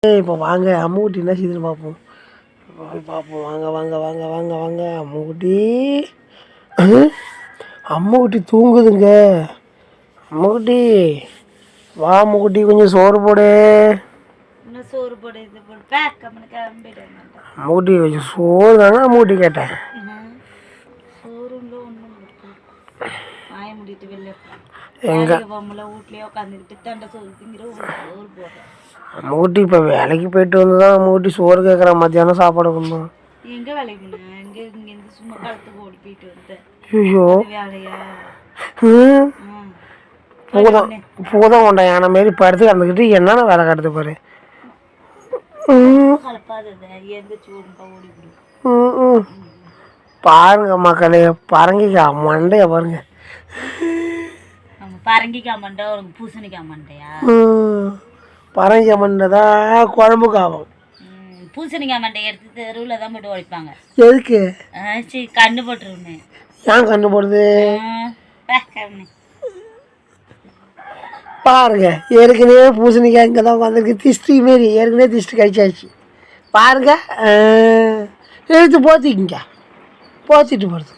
இப்போ வாங்க அம்முக்குட்டி என்ன செய்யுதுன்னு பார்ப்போம். பார்ப்போம் வாங்க வாங்க வாங்க வாங்க வாங்க அம்முக்குட்டி. அம்முக்குட்டி தூங்குதுங்க. அம்முக்குட்டி வா அம்முக்குட்டி கொஞ்சம் சோறு போடு. சோறு போடு இது போடு பேக் அம்முக்குட்டி கொஞ்சம் சோறு தானே அம்முக்குட்டி கேட்டேன். சோறுல ஒன்றும் வாய முடிட்டு வெளில எங்க வீட்லயே உட்காந்துக்கிட்டு தண்டை சோறு திங்கிற சோறு போடுறேன். அம்முக்குட்டி இப்போ வேலைக்கு போயிட்டு வந்து தான் அம்முக்குட்டி சோறு கேட்குறேன். மத்தியானம் சாப்பாடு கொடுணும். எங்கே வேலைக்கு போனேன் இங்கேருந்து சும்மா களத்துக்கு ஓடி போயிட்டு வந்தேன். ஐயோ வேலையா பூதம் கொண்ட யானை மாரி படுத்து கிடந்துக்கிட்டு என்னென்ன வேலை காட்டுது பாரு. பாருங்க மக்களே பரங்கிக்கா மண்டைய பாருங்க. பரங்கிக்காய் மண்டை பூசணிக்காய் மண்டையா? பரங்கிக்காய் மண்டை தான் குழம்புக்கு ஆகும். பூசணிக்காய் மண்டை எடுத்து தெருவில் தான் போட்டு உடைப்பாங்க. எதுக்கு? சரி கண்ணு போட்டுருன்னு. ஏன் கண்ணு போடுது பாருங்க. ஏற்கனவே பூசணிக்காய் இங்கே தான் உட்காந்துருக்கு. திஷ்டி மாரி ஏற்கனவே திஷ்டி கழிச்சாச்சு பாருங்க. எழுத்து போத்திக்கிங்க போத்திட்டு போகிறது.